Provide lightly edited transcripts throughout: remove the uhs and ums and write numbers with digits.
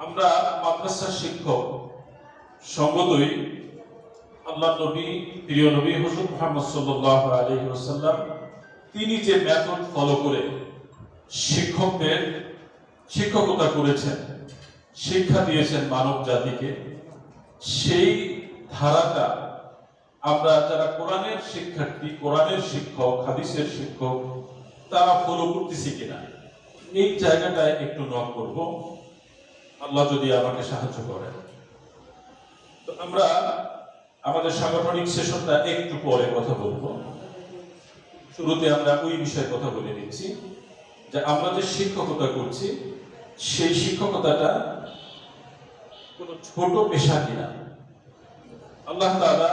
আমরা মাদ্রাসার শিক্ষক সঙ্গতই আল্লাহ নবী, প্রিয় নবী হযরত মুহাম্মদ সাল্লাল্লাহু আলাইহি ওয়াসাল্লাম তিনি যে মেথড ফলো করে শিক্ষকদের শিক্ষকতা করেছেন, শিক্ষা দিয়েছেন মানব জাতিকে, সেই ধারাটা আমরা যারা কোরআনের শিক্ষার্থী, কোরআনের শিক্ষক, হাদিসের শিক্ষক, তারা ফলো করতেছি কিনা এই জায়গাটায় একটু নক করব, আল্লাহ যদি আমাকে সাহায্য করেন। তো আমরা আমাদের সাংগঠনিক সেশনটা একটু পরে কথা বলবো। শুরুতে আমরা ওই বিষয়ে কথা বলে নিচ্ছি যে আমরা যে শিক্ষকতা করছি সেই শিক্ষকতাটা কোনো ছোট পেশা কিনা। আল্লাহ তাআলা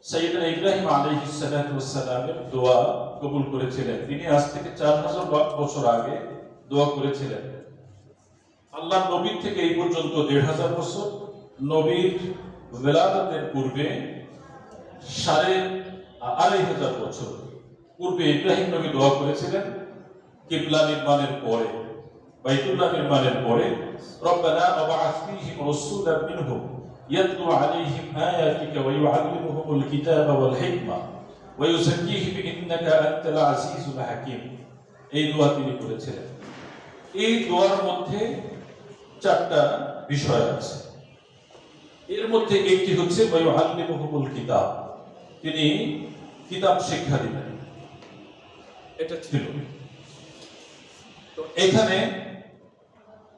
সাইয়েদনা ইব্রাহিম আলাইহিস সালাতু ওয়াস সালামের দোয়া কবুল করেছিলেন। তিনি আজ থেকে 4000 বছর আগে দোয়া করেছিলেন। আল্লাহ নবীর থেকে এই পর্যন্ত 1500 বছর, নবীর ওয়ালাদাতের পূর্বে 2500 বছর পূর্বে ইব্রাহিম নবী দোয়া করেছিলেন কিবলা নির্মাণের পরে, বাইতুল্লাহ নির্মাণের পরে, রব্বানা ওয়াবআথ ফীহিম রাসূলান মিনহুম ইয়াতলু আলাইহিম আয়াতিকা ওয়া ইউআল্লিমুহুমুল কিতাবা ওয়াল হিকমা ওয়া ইউযাক্কিহিম ইন্নাকা আনতাল আজিজুল হাকীম। এই দোয়া তিনি করেছিলেন। এই দোয়ার মধ্যে 4টা বিষয় আছে। এর মধ্যে একটি হচ্ছে ওয়া ইউআল্লিমুহুমুল কিতাব, তিনি কিতাব শিক্ষা দিবেন, এটা ছিল। তো এখানে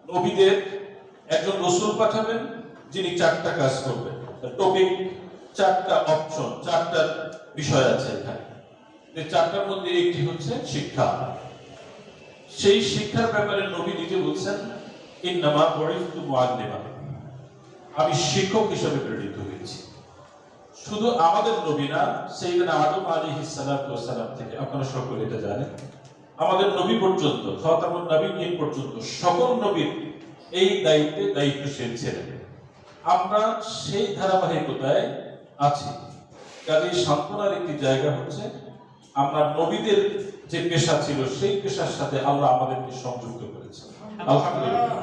নবীদের একজন রাসূল পাঠাবেন যিনি 4টা কাজ করবেন। টপিক 4টা অপশন, 4টা বিষয় আছে এখানে। এই 4টার মধ্যে একটি হচ্ছে শিক্ষা। সেই শিক্ষার ব্যাপারে নবী নিজে বলছেন ইন্নামা বুইসতু মুআল্লিমা, আমি শিক্ষক হিসেবে প্রেরিত হয়েছি। শুধু আমাদের নবী না, সাইয়েদনা আদম আলাইহিস সালাতু ওয়াস সালাম থেকে, আপনারা সকলে এটা জানেন, আমাদের নবী পর্যন্ত, খাতামুন নবীয়্যিন পর্যন্ত সকল নবীর এই দায়িত্বশীল ছিলেন। আমরা সেই ধারাবাহিকতায় আছি। কাজেই সান্ত্বনার একটি জায়গা হচ্ছে আমরা নবীদের যে পেশা ছিল সেই পেশার সাথে আল্লাহ আমাদেরকে সংযুক্ত করেছেন। আলহামদুলিল্লাহ,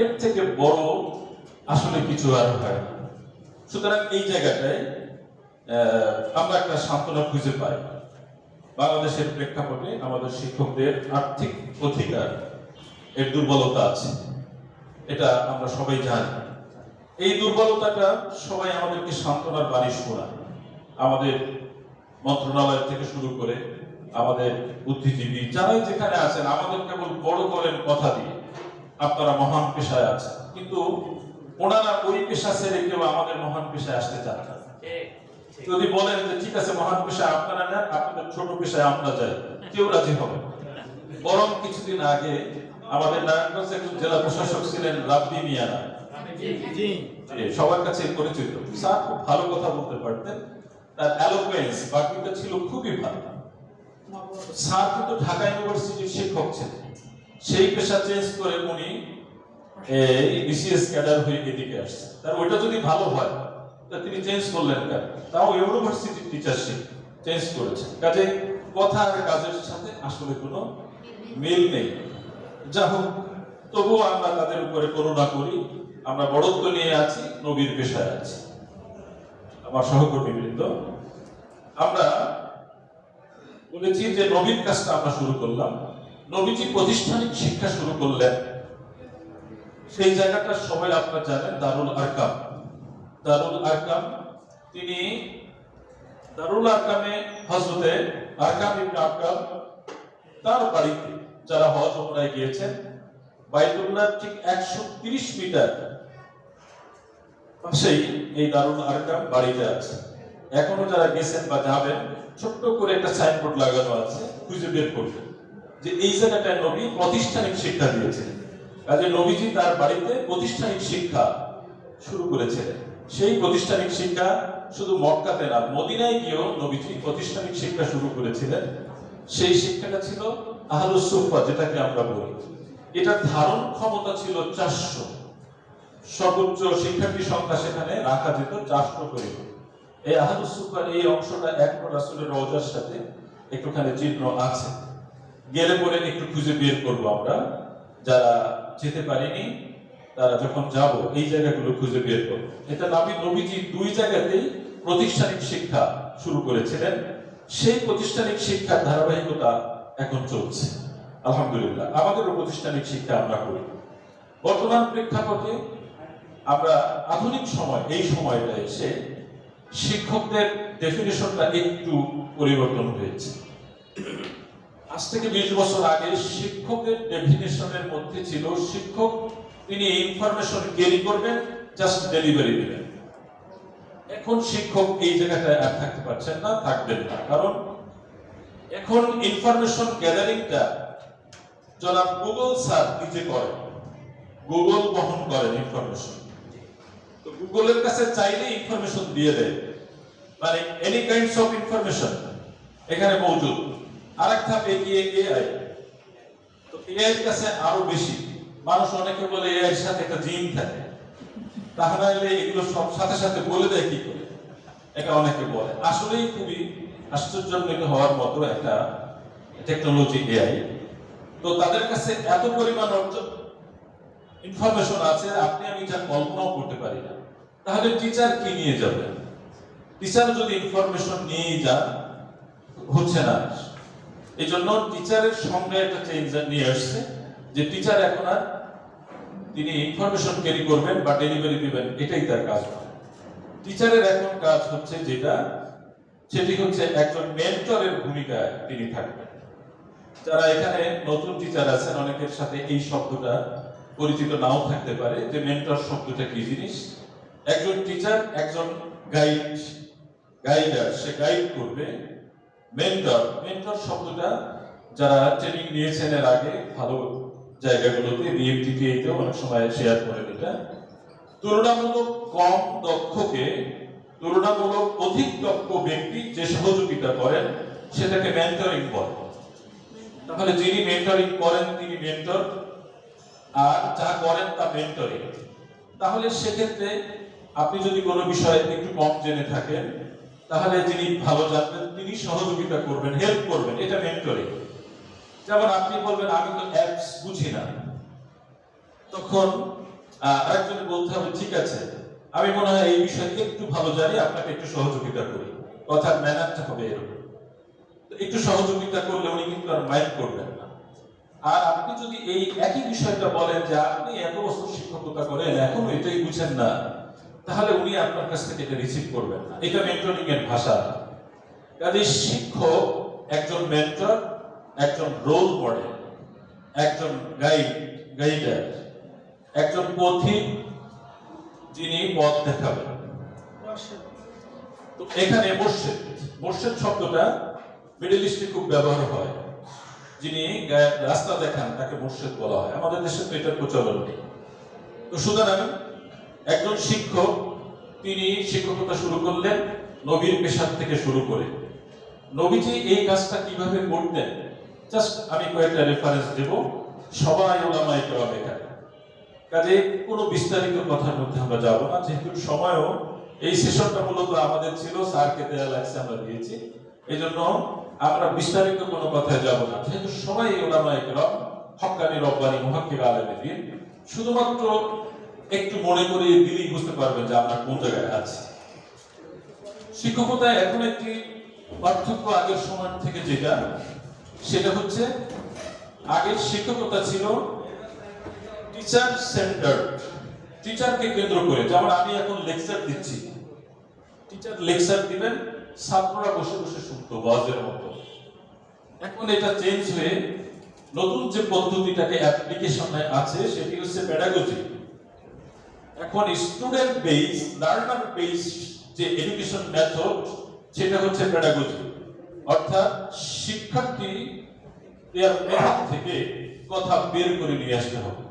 এর থেকে বড় আসলে কিছু আর হয় না। সুতরাং এই জায়গাটায় আমরা একটা সান্ত্বনা খুঁজে পাই। বাংলাদেশের প্রেক্ষাপটে আমাদের শিক্ষকদের আর্থিক অধিকার এর দুর্বলতা আছে, এটা আমরা সবাই জানি। এই দুর্বলতাটা সবাই আমাদেরকে সান্ত্বনার বাণী শোনায়। আমাদের মন্ত্রণালয় থেকে শুরু করে আমাদের বুদ্ধিজীবী যারাই যেখানে আছেন, আমাদের কেবল বড় করেন কথা দিয়ে, আপনারা মহান পেশায় আছেন, কিন্তু ওনারা ওই পেশা ছেড়ে কেউ আমাদের মহান পেশায় আসতে চান না। যদি বলেন যে ঠিক আছে মহান পেশায় আপনারা নেন, আপনাদের ছোট পেশায় আমরা যাই, কেউ রাজি হবে না। বরং কিছুদিন আগে আমাদের নারায়ণগঞ্জে একজন জেলা প্রশাসক ছিলেন রাব্বি মিয়ানা, সবার কাছে পরিচিত। স্যার খুব ভালো কথা বলতে পারতেন, তার এলোকুয়েন্স বাকিটা ছিল খুবই ভালো। স্যার কিন্তু ঢাকা ইউনিভার্সিটির শিক্ষক ছিলেন, সেই পেশা চেঞ্জ করে উনি বিসিএস ক্যাডার হয়ে এদিকে আসছে। তার ওইটা যদি ভালো হয় তা তিনি চেঞ্জ করলেন কেন? তাও ইউনিভার্সিটির টিচারশিপ চেঞ্জ করেছেন। কাজে কথা আর কাজের সাথে আসলে কোনো মিল নেই। যা হোক, তবুও আমরা তাদের উপরে করুণা করি। আমরা বড়ত্ব নিয়ে আছি, নবীর পেশায় আছি। আমার সহকর্মীবৃন্দ, আমরা বলেছি যে নবীর কাজটা আমরা শুরু করলাম। নবীজি প্রাতিষ্ঠানিক শিক্ষা শুরু করলেন, সেই জায়গাটা সবাই আপনারা জানেন, দারুল আরকাম। দারুল আরকাম, তিনি দারুল আরকামে হযরতে আরকাম ইবনে আরকাম তার বাড়িতে, যারা হজ ওমরায় গিয়েছেন, বাইতুল্লাহ ঠিক 130 মিটার পাশেই এই দারুল আরকাম বাড়িতে আছে। এখনো যারা গেছেন বা যাবেন, ছোট্ট করে একটা সাইনবোর্ড লাগানো আছে, খুঁজে বের করবেন যে এই জায়গাটায় নবী প্রাতিষ্ঠানিক শিক্ষা দিয়েছেন। কাজে নবীজি তার বাড়িতে প্রাতিষ্ঠানিক শিক্ষা শুরু করেছিলেন। সেই প্রাতিষ্ঠানিক শিক্ষা শুধু মক্কাতে না, মদিনায় গিয়েও নবীজি প্রাতিষ্ঠানিক শিক্ষা শুরু করেছিলেন। সেই শিক্ষাটা ছিল আহলুস সুফফা, যেটাকে আমরা বলি। এটার ধারণ ক্ষমতা ছিল 400, সর্বোচ্চ শিক্ষার্থী সংখ্যা সেখানে রাখা যেত 400 করে। এই আহলুস সুফফার এই অংশটা এখনো রাসূলের রওজার সাথে একটুখানি চিহ্ন আছে, গেলে পরে একটু খুঁজে বের করবো আমরা। যারা যেতে পারিনি তারা যখন যাব এই জায়গাগুলো খুঁজে বের করব। এটা নবীজি দুই জায়গাতেই প্রতিষ্ঠানিক শিক্ষা শুরু করেছিলেন, সেই প্রতিষ্ঠানিক শিক্ষার ধারাবাহিকতা এখন চলছে আলহামদুলিল্লাহ। আমাদেরও প্রতিষ্ঠানিক শিক্ষা আমরা করি। বর্তমান প্রেক্ষাপটে আমরা আধুনিক সময়, এই সময়টা এসে শিক্ষকদের ডেফিনিশনটা একটু পরিবর্তন হয়েছে। আজ থেকে 20 বছর আগে শিক্ষকের ডেফিনিশনের মধ্যে ছিল শিক্ষক তিনি ইনফরমেশন ক্যারি করবেন, জাস্ট ডেলিভারি দিবেন। এখন শিক্ষক এই জায়গাটায় আর থাকতে পারছেন না, থাকবেন না, কারণ এখন ইনফরমেশন গ্যাদারিংটা জনাব গুগল স্যার নিজে করেন, গুগল বহন করেন ইনফরমেশন। তো গুগলের কাছে চাইলে ইনফরমেশন দিয়ে দেয়, মানে এনি কাইন্ডস অফ ইনফরমেশন এখানে মৌজুদ। আরেক ধাপ এগিয়ে এআই। তো এআই এর কাছে আরো বেশি। মানুষ অনেকে বলে এআই এর সাথে একটা জিন থাকে, তাহলে এগুলো সব সাথে সাথে বলে দেয় কি করে, এটা অনেকে বলে। আসলেই খুবই আশ্চর্যান্বিত হওয়ার মতো একটা টেকনোলজি এআই। তো তাদের কাছে এত পরিমাণ ইনফরমেশন আছে আপনি আমি যা কল্পনাও করতে পারি না। তাহলে টিচার কি নিয়ে যাবেন? টিচার যদি ইনফরমেশন নিয়ে যান, হচ্ছে না। এই জন্য টিচারের সঙ্গে একটা চেঞ্জ নিয়ে আসছে যে টিচার এখন আর তিনি ইনফরমেশন ক্যারি করবেন বা ডেলিভারি দিবেন, এটাই তার কাজ নয়। টিচারের এখন কাজ হচ্ছে যেটা, সেটি হচ্ছে একজন মেন্টরের ভূমিকায় তিনি থাকবেন। যারা এখানে নতুন টিচার আছেন অনেকের সাথে এই শব্দটা পরিচিত নাও থাকতে পারে যে মেন্টর শব্দটা কি জিনিস। একজন টিচার একজন গাইডার, সে গাইড করবে। মেন্টর শব্দটা যারা ট্রেনিং নিয়েছেন এর আগে ভালো জায়গাগুলোতে, বিএমটিটিতেও অনেক সময় শেয়ার করেন, এটা তুলনামূলক কম দক্ষকে তুলনামূলক অধিক দক্ষ ব্যক্তি যে সহযোগিতা করেন সেটাকে মেন্টরিং বলে। তাহলে যিনি মেন্টরিং করেন তিনি মেন্টর, আর যা করেন তা মেন্টরিং। তাহলে সেক্ষেত্রে আপনি যদি কোনো বিষয়ে একটু কম জেনে থাকেন, তাহলে যিনি ভালো জানবেন তিনি সহযোগিতা করবেন, হেল্প করবেন, এটা মেন্টরিং। যেমন আপনি বলবেন আমি তো অ্যাপস বুঝি না, তখন আরেকজনে বলতে হবে ঠিক আছে আমি মনে হয় এই বিষয়ে একটু ভালো জানি, আপনাকে একটু সহযোগিতা করি। কথার ম্যানারটা হবে এরকম। একটু সহযোগিতা করলে উনি কিন্তু আর মাইন্ড করবেন না। আর আপনি যদি এই একই বিষয়টা বলেন যে আপনি এত বছর শিক্ষকতা করেন এখনো এটাই বুঝেন না, তাহলে উনি আপনার কাছ থেকে এটা রিসিভ করবেন না। এটা মেন্টরিং এর ভাষা। কাজে শিক্ষক একজন মেন্টর, একজন রোল মডেল, একজন গাইডার, একজন পথিক যিনি পথ দেখাবেন। তো এখানে মোর্শেদ শব্দটা মিডল ইস্টে খুব ব্যবহার হয়। যিনি রাস্তা দেখান তাকে মোর্শেদ বলা হয়। আমাদের দেশে তো এটার প্রচলন নেই। তো সুতরাং একজন শিক্ষক তিনি শিক্ষকতা শুরু করলেন নবীর পেশার থেকে শুরু করে। নবীজি এই কাজটা কিভাবে করতেন জাস্ট আমি কয়েকটা রেফারেন্স দেব। সবাই ওলামায়ে কেরাম এখানে, কাজে কোনো বিস্তারিত কথার মধ্যে আমরা যাব না, যেহেতু সময়ও এই সেশনটা মূলত আমাদের ছিল, স্যারকে দেয়া লাগছে আমরা দিয়েছি, এই জন্য আমরা বিস্তারিত কোনো কথায় যাব না। যেহেতু সবাই ওলামায়ে কেরাম, হক্কানি রব্বানি মুহাক্কিক আলেমে দ্বীন, শুধুমাত্র একটু মনে করে দিলেই বুঝতে পারবেন যে আমরা কোন জায়গায় আছি। শিক্ষকতায় এখন একটি পার্থক্য আগের সময় থেকে যেটা, সেটা হচ্ছে আগের শিক্ষকতা ছিল টিচার সেন্টার্ড, টিচারকে কেন্দ্র করে। যেমন আমি এখন লেকচার দিচ্ছি, টিচার লেকচার দিবেন, ছাত্ররা বসে বসে শুনতো ওয়াজের মতো। এখন এটা চেঞ্জ হয়ে নতুন যে পদ্ধতিটাকে অ্যাপ্লিকেশনে আছে সেটি হচ্ছে পেডাগজি। এখন স্টুডেন্ট বেস, লার্নার বেস যে এডুকেশন মেথড, সেটা হচ্ছে পেডাগজি। অর্থাৎ শিক্ষার্থী এর মেধা থেকে কথা বের করে নিয়ে আসতে হবে,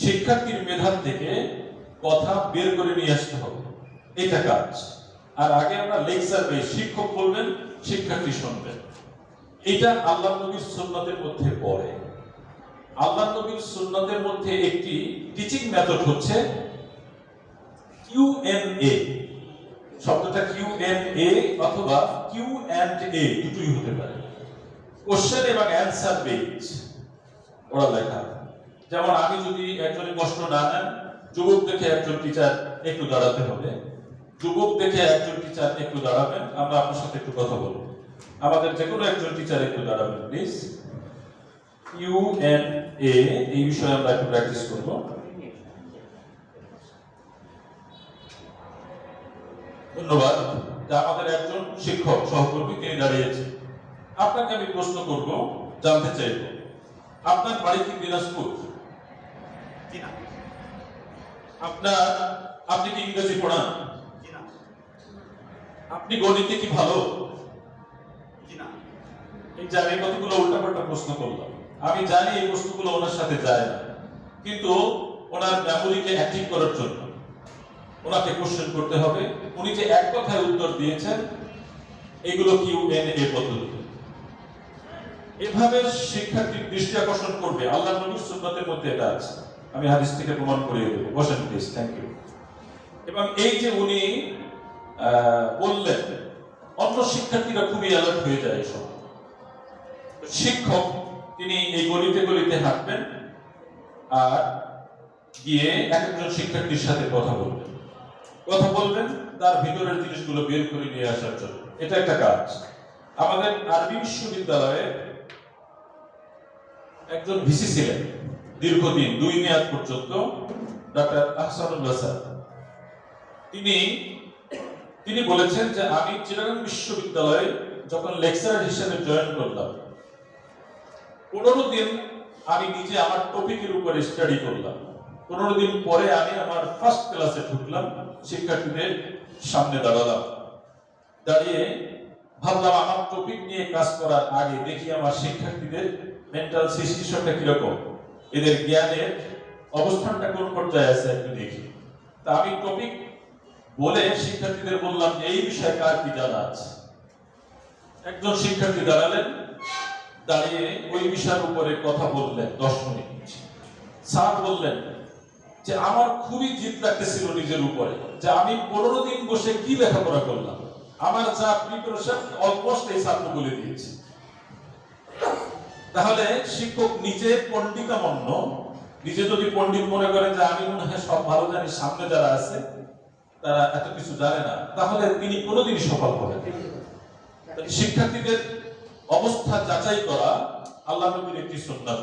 শিক্ষার্থীর মেধা থেকে কথা বের করে নিয়ে আসতে হবে, এটা কাজ। আর আগে আমরা লেকচার বেস, শিক্ষক বলবেন শিক্ষার্থী শুনবেন। এটা আল্লাহ নবীর সুন্নতের মধ্যে পড়ে। আল্লাহ নবীর সুন্নতের মধ্যে একটি টিচিং মেথড হচ্ছে কিউ&এ। শব্দটা কিউ&এ অথবা কিউ&এ দুটোই হতে পারে। কোশ্চেন এবং অ্যানসার বেস ওরা লেখা। যেমন আমি যদি একজনের প্রশ্ন না নেন, যুবক দেখে একজন টিচার একটু দাঁড়াতে হবে। যুবক দেখে একজন টিচার একটু দাঁড়াবেন, আমরা আপনার সাথে একটু কথা বলবো। আমাদের যে কোনো একজন টিচার একটু দাঁড়াবেন প্লিজ। UNA এই বিষয়ে আমরা একটু প্র্যাকটিস করব। ধন্যবাদ। আমাদের একজন শিক্ষক সহকর্মী তিনি দাঁড়িয়েছেন। আপনাকে আমি প্রশ্ন করব, জানতে চাইব আপনার বাড়ি কি দিনাজপুর? আপনি কি ইংরেজি পড়ান? আপনি গণিতে কি ভালো? এই যে আমি কতগুলো উল্টাপাল্টা প্রশ্ন করলাম, আমি জানি এই প্রশ্নগুলো ওনার সাথে যায় না, কিন্তু ওনার মেমোরিকে অ্যাক্টিভ করার জন্য ওনাকে কোশ্চেন করতে হবে। উনি যে এক কথায় উত্তর দিয়েছেন, এগুলো কি UNA পদ্ধতি। এভাবে শিক্ষার্থীর দৃষ্টি আকর্ষণ করবে, আল্লাহ নবীর সুন্নতের মধ্যে এটা আছে। আমি হাদিস থেকে প্রমাণ করিয়ে দেব। বসেন প্লিজ, থ্যাংক ইউ। এবং এই যে উনি বললেন, অন্য শিক্ষার্থীরা খুবই অ্যালার্ট হয়ে যায় এই সময়। শিক্ষক তিনি এই গলিতে গলিতে হাঁটবেন আর গিয়ে একজন শিক্ষার্থীর সাথে কথা বলবেন তার ভিতরের জিনিসগুলো বের করে নিয়ে আসার জন্য। এটা একটা কাজ। আমাদের আরবি বিশ্ববিদ্যালয়ে একজন ভিসি ছিলেন দীর্ঘদিন, 2 মেয়াদ পর্যন্ত, ডক্টর আহসানুল্লাহ স্যার। তিনি বলেছেন যে আমি চিটাগাং বিশ্ববিদ্যালয়ে যখন লেকচারার হিসেবে জয়েন করলাম, 15 দিন আমি নিজে আমার টপিকের উপরে স্টাডি করলাম। 15 দিন পরে আমি আমার ফার্স্ট ক্লাসে ঢুকলাম, শিক্ষার্থীদের সামনে দাঁড়িয়ে ভাবলাম আমার টপিক নিয়ে কাজ করার আগে দেখি আমার শিক্ষার্থীদের মেন্টাল সিচুয়েশনটা কিরকম, এদের জ্ঞানের অবস্থানটা কোন পর্যায়ে আছে একটু দেখি। তা আমি টপিক বলে শিক্ষার্থীদের বললাম যে এই বিষয়ে কার কি জানা আছে। একজন শিক্ষার্থী দাঁড়ালেন, দাঁড়িয়ে ওই বিষয়ের উপরে কথা বললেন 10 মিনিট। স্যার বললেন যে আমার খুবই জিদ লাগতেছিল নিজের উপরে, যে আমি 15 দিন বসে কি লেখাপড়া করলাম, আমার যা প্রিপারেশন অলমোস্ট এই ছাত্র বলে দিয়েছে। তাহলে শিক্ষক নিজে পণ্ডিতামন্য, নিজে যদি পণ্ডিত মনে করেন যে আমি মনে হয় সব ভালো জানি, সামনে যারা আছে তারা এত কিছু জানে না, তাহলে তিনি কোনোদিনই সফল হবেন না। শিক্ষার্থীদের অবস্থা যাচাই করা আল্লাহ নবীর একটি সুন্নাত।